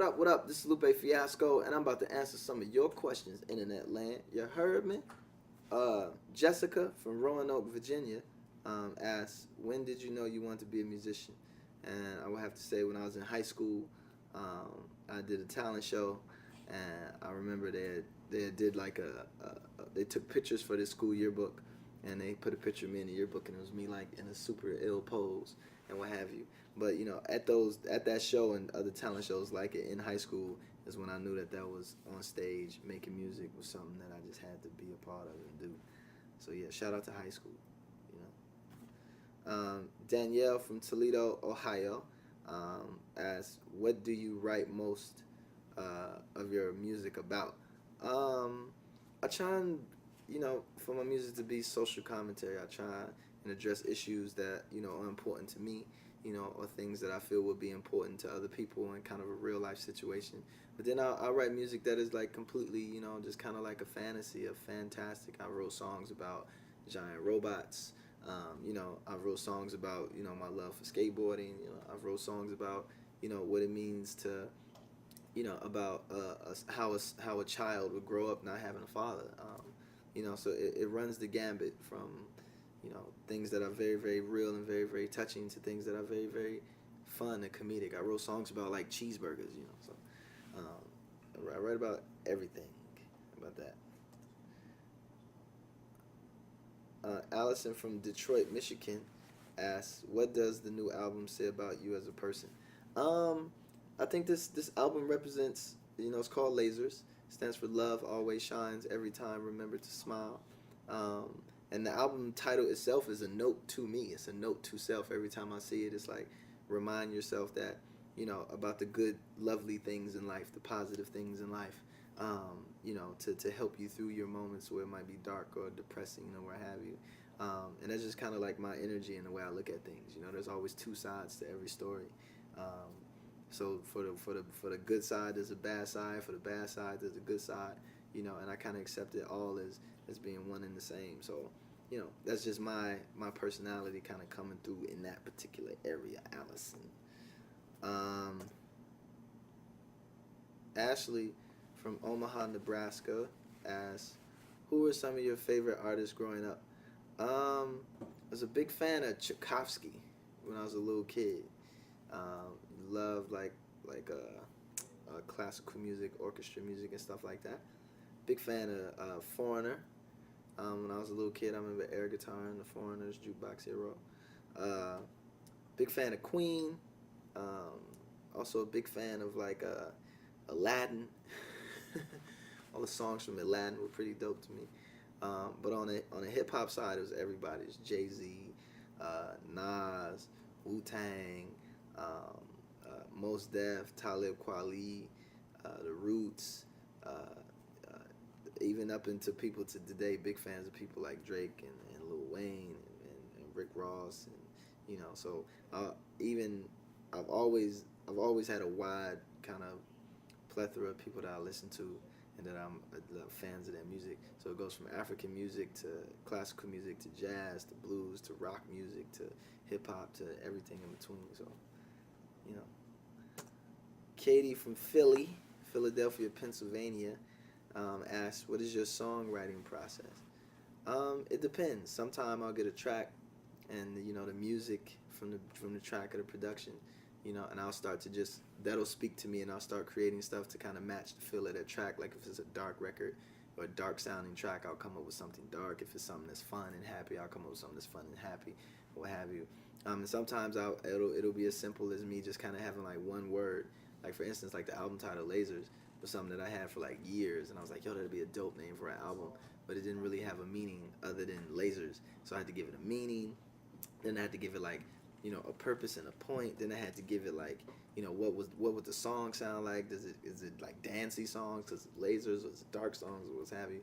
What up, what up? This is Lupe Fiasco, and I'm about to answer some of your questions, Internet land. You heard me? Jessica from Roanoke, Virginia, asked, when did you know you wanted to be a musician? And I would have to say when I was in high school, I did a talent show, and I remember they did like they took pictures for this school yearbook, and they put a picture of me in the yearbook, and it was me like in a super ill pose and what have you. But at that show and other talent shows like it in high school is when I knew that was on stage. Making music was something that I just had to be a part of and do. So yeah, shout out to high school. Danielle from Toledo, Ohio, asks, what do you write most of your music about? I try and, for my music to be social commentary. I try and address issues that, are important to me, or things that I feel would be important to other people in kind of a real life situation. But then I'll write music that is like completely, just kind of like a fantasy, a fantastic. I wrote songs about giant robots. I wrote songs about, my love for skateboarding. I wrote songs about, what it means to, about how a child would grow up not having a father. So it runs the gambit from, things that are very, very real and very, very touching to things that are very, very fun and comedic. I wrote songs about like cheeseburgers, so I write about everything about that. Allison from Detroit, Michigan asks, what does the new album say about you as a person? I think this album represents, it's called Lasers. It stands for Love Always Shines Every Time, Remember to Smile. And the album title itself is a note to me. It's a note to self. Every time I see it, it's like, remind yourself that, about the good, lovely things in life, the positive things in life, to help you through your moments where it might be dark or depressing or what have you. And that's just kind of like my energy and the way I look at things. There's always two sides to every story. So for the good side, there's a bad side. For the bad side, there's a good side. And I kind of accept it all as being one and the same. So, that's just my personality kind of coming through in that particular area, Allison. Ashley from Omaha, Nebraska asks, who were some of your favorite artists growing up? I was a big fan of Tchaikovsky when I was a little kid. Loved like classical music, orchestra music, and stuff like that. Big fan of Foreigner. When I was a little kid, I remember air guitar and the Foreigner's Jukebox Hero. Big fan of Queen. Also a big fan of like Aladdin. All the songs from Aladdin were pretty dope to me. But on the hip hop side, it was everybody. It was Jay-Z, Nas, Wu-Tang, Mos Def, Talib Kweli, The Roots, even up into people to today, big fans of people like Drake and Lil Wayne and Rick Ross, and so I've always had a wide kind of plethora of people that I listen to and that I'm fans of their music. So it goes from African music to classical music to jazz to blues to rock music to hip hop to everything in between. So, Katie from Philadelphia, Pennsylvania, asks, what is your songwriting process? It depends. Sometimes I'll get a track and the music from the track or the production, and I'll start to that'll speak to me, and I'll start creating stuff to kind of match the feel of that track. Like if it's a dark record or a dark sounding track, I'll come up with something dark. If it's something that's fun and happy, I'll come up with something that's fun and happy, what have you. And sometimes it'll be as simple as me just kind of having like one word. Like for instance, like the album title Lasers was something that I had for like years, and I was like, yo, that'd be a dope name for an album, but it didn't really have a meaning other than lasers. So I had to give it a meaning. Then I had to give it like, a purpose and a point. Then I had to give it like, what would the song sound like? Is it like dancey songs? Because lasers, or is it dark songs, or what's have you?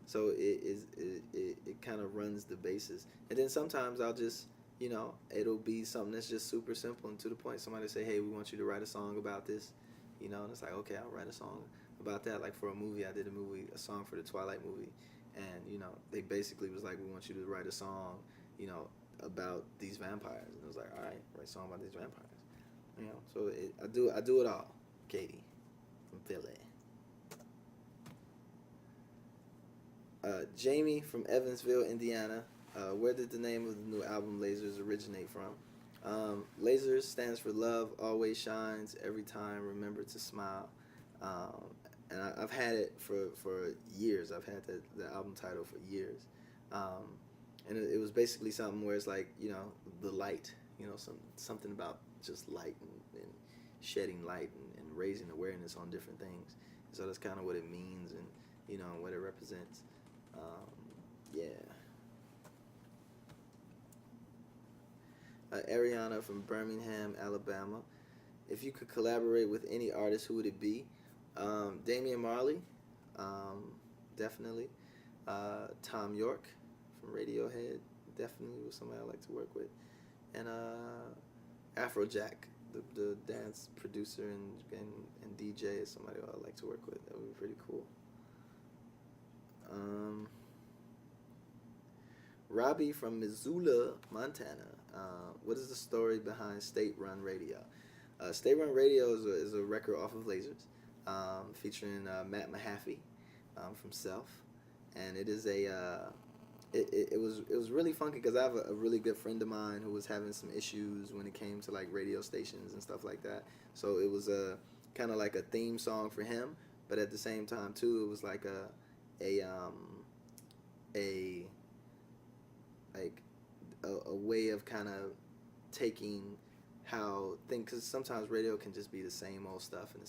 So it kind of runs the basis. And then sometimes I'll just, it'll be something that's just super simple and to the point. Somebody say, hey, we want you to write a song about this, and it's like, okay, I'll write a song about that. Like for a movie, I did a song for the Twilight movie, and they basically was like, we want you to write a song, about these vampires, and I was like, all right, write a song about these vampires, so I do it all. Katie from Philly. Jamie from Evansville, Indiana. Where did the name of the new album Lasers originate from? Lasers stands for love always shines every time. Remember to smile. And I've had it for years. I've had the album title for years. And it was basically something where it's like, the light, something about just light and shedding light and raising awareness on different things. So that's kind of what it means and, what it represents. Yeah. Ariana from Birmingham, Alabama. If you could collaborate with any artist, who would it be? Damian Marley, definitely. Tom York from Radiohead, definitely was somebody I like to work with. And Afrojack, the dance producer and DJ, is somebody I like to work with. That would be pretty cool. Robbie from Missoula, Montana. What is the story behind State Run Radio? State Run Radio is a record off of Lasers, featuring Matt Mahaffey from Self, and it is it was really funky because I have a really good friend of mine who was having some issues when it came to like radio stations and stuff like that. So it was kind of like a theme song for him, but at the same time too, it was like a way of kind of taking how because sometimes radio can just be the same old stuff and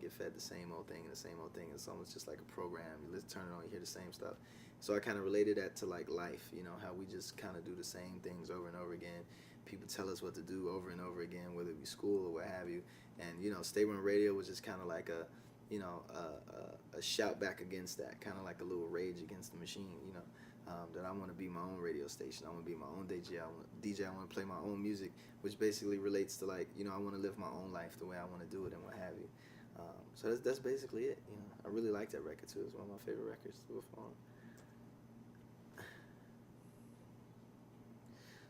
get fed the same old thing and the same old thing. It's almost just like a program. You turn it on, you hear the same stuff. So I kind of related that to like life, how we just kind of do the same things over and over again. People tell us what to do over and over again, whether it be school or what have you. And State Run Radio was just kind of like a shout back against that, kind of like a little rage against the machine, that I want to be my own radio station. I want to be my own DJ. I want to play my own music, which basically relates to like, I want to live my own life the way I want to do it and what have you. So that's basically it. I really like that record too. It's one of my favorite records to perform.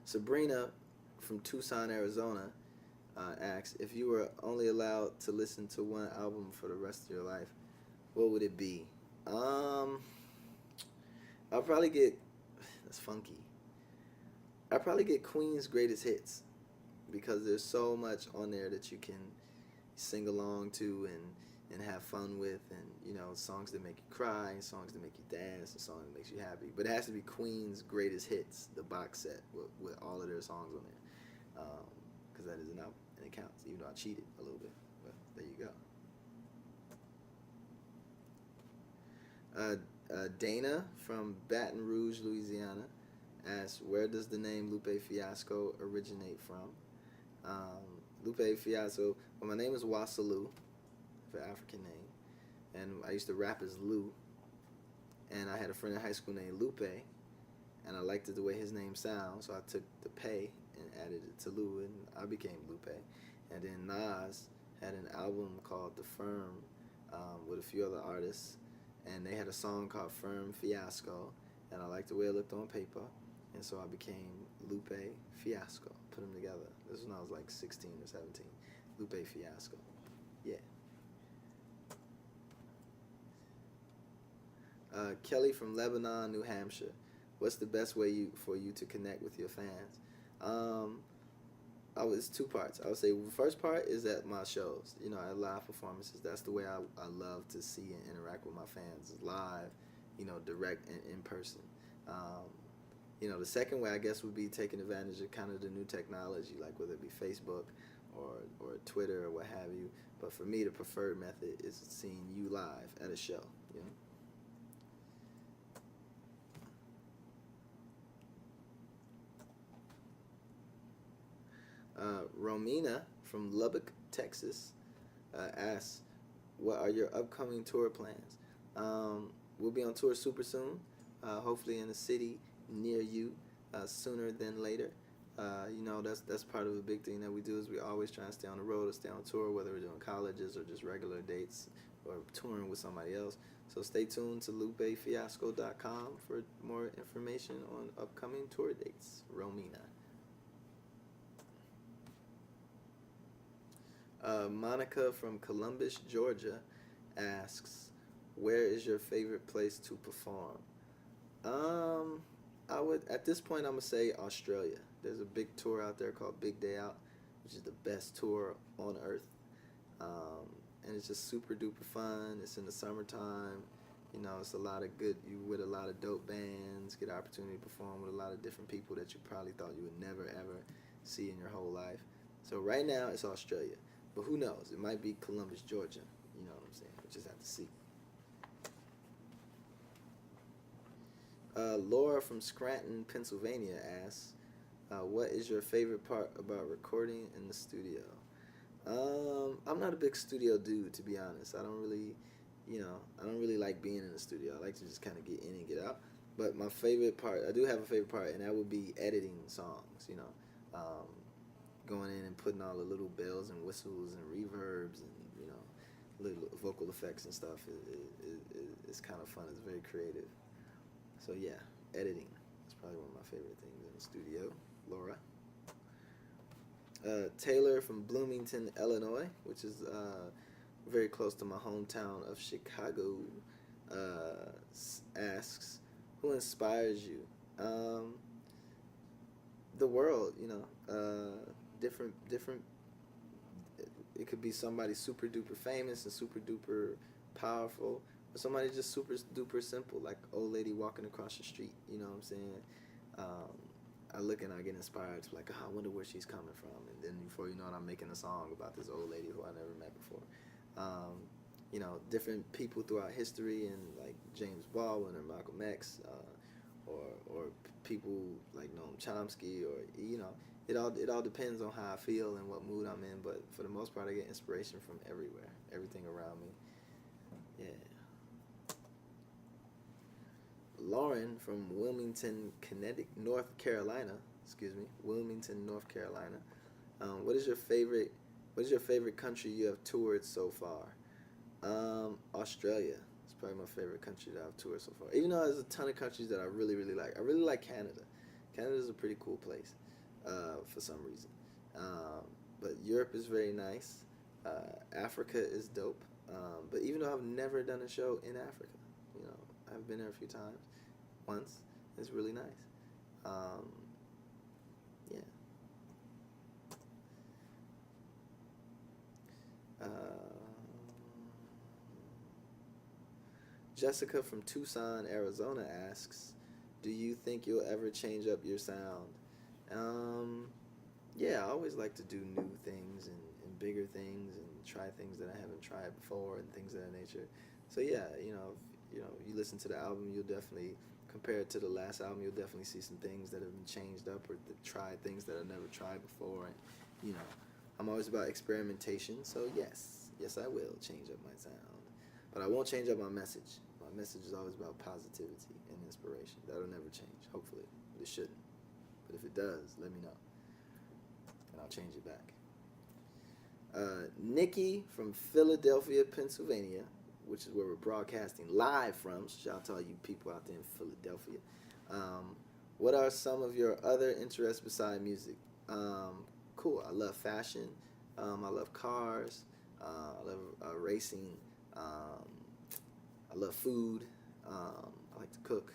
Sabrina from Tucson, Arizona asks, if you were only allowed to listen to one album for the rest of your life, what would it be? I'll probably get, that's funky, I'll probably get Queen's Greatest Hits because there's so much on there that you can sing along to and have fun with, and songs that make you cry, and songs that make you dance, and songs that makes you happy. But it has to be Queen's Greatest Hits, the box set with all of their songs on there, because that is an album and it counts, even though I cheated a little bit. But there you go. Dana from Baton Rouge, Louisiana asks, where does the name Lupe Fiasco originate from? Lupe Fiasco, well, my name is Wasalu, for African name, and I used to rap as Lou, and I had a friend in high school named Lupe, and I liked it the way his name sounds, so I took the Pay and added it to Lou, and I became Lupe. And then Nas had an album called The Firm with a few other artists, and they had a song called Firm Fiasco, and I liked the way it looked on paper, and so I became Lupe Fiasco. Put them together. This was when I was like 16 or 17. Lupe Fiasco. Yeah. Kelly from Lebanon, New Hampshire. What's the best way for you to connect with your fans? It's two parts. I would say the first part is at my shows, at live performances. That's the way I love to see and interact with my fans, live, direct and in person. The second way, I guess, would be taking advantage of kind of the new technology, like whether it be Facebook or Twitter or what have you. But for me, the preferred method is seeing you live at a show, Romina from Lubbock, Texas asks, what are your upcoming tour plans? We'll be on tour super soon, hopefully in a city near you sooner than later. That's part of the big thing that we do is we always try and stay on the road or stay on tour, whether we're doing colleges or just regular dates or touring with somebody else. So stay tuned to lupefiasco.com for more information on upcoming tour dates. Romina. Monica from Columbus, Georgia, asks, "Where is your favorite place to perform?" Um, I would at this point I'm gonna say Australia. There's a big tour out there called Big Day Out, which is the best tour on earth. Um, and it's just super duper fun. It's in the summertime. You know, it's a lot of good. You with a lot of dope bands. Get an opportunity to perform with a lot of different people that you probably thought you would never ever see in your whole life. So right now it's Australia, but who knows? It might be Columbus, Georgia. You know what I'm saying? We just have to see. Laura from Scranton, Pennsylvania asks, "What is your favorite part about recording in the studio?" I'm not a big studio dude, to be honest. I don't really like being in the studio. I like to just kind of get in and get out. But my favorite part, I do have a favorite part, and that would be editing songs. Going in and putting all the little bells and whistles and reverbs and little vocal effects and stuff. It's kind of fun. It's very creative. So yeah, editing is probably one of my favorite things in the studio. Laura. Taylor from Bloomington, Illinois, which is very close to my hometown of Chicago, asks, "Who inspires you?" The world, different. It could be somebody super duper famous and super duper powerful, or somebody just super duper simple, like old lady walking across the street. You know what I'm saying? I look and I get inspired to like, oh, I wonder where she's coming from, and then before you know it, I'm making a song about this old lady who I never met before. Different people throughout history, and like James Baldwin or Malcolm X, or people like Noam Chomsky, or it all depends on how I feel and what mood I'm in. But for the most part, I get inspiration from everywhere, everything around me. Yeah. Lauren from Wilmington, North Carolina. Wilmington, North Carolina. What is your favorite country you have toured so far? Australia. It's probably my favorite country that I've toured so far. Even though there's a ton of countries that I really, really like. I really like Canada. Canada's a pretty cool place, for some reason. But Europe is very nice. Africa is dope. But even though I've never done a show in Africa, I've been there a few times. Once. It's really nice. Yeah. Jessica from Tucson, Arizona asks, "Do you think you'll ever change up your sound?" Yeah, I always like to do new things and bigger things and try things that I haven't tried before and things of that nature. So yeah, if you listen to the album, you'll definitely compare it to the last album. You'll definitely see some things that have been changed up or tried things that I've never tried before. And I'm always about experimentation. So yes, I will change up my sound, but I won't change up my message. My message is always about positivity and inspiration. That'll never change, hopefully, but it shouldn't. But if it does, let me know, and I'll change it back. Nikki from Philadelphia, Pennsylvania, which is where we're broadcasting live from. So shout out to all you people out there in Philadelphia. What are some of your other interests beside music? Cool. I love fashion. I love cars. I love racing. I love food. I like to cook.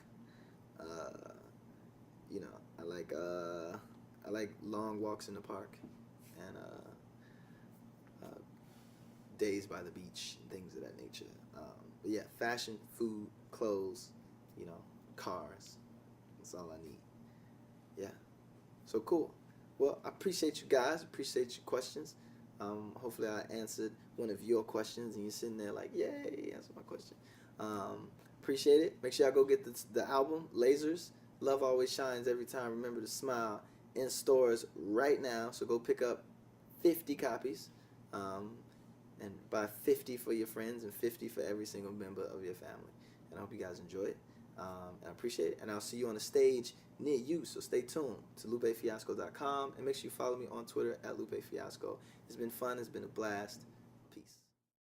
I like long walks in the park and days by the beach and things of that nature. But yeah, fashion, food, clothes, cars. That's all I need. Yeah. So cool. Well, I appreciate you guys. Appreciate your questions. Hopefully I answered one of your questions and you're sitting there like, yay, answer my question. Appreciate it. Make sure y'all go get the album, Lasers. Love Always Shines Every Time. Remember to smile, in stores right now. So go pick up 50 copies. And buy 50 for your friends and 50 for every single member of your family. And I hope you guys enjoy it. And I appreciate it. And I'll see you on the stage near you. So stay tuned to lupefiasco.com. And make sure you follow me on Twitter at Lupe Fiasco. It's been fun. It's been a blast.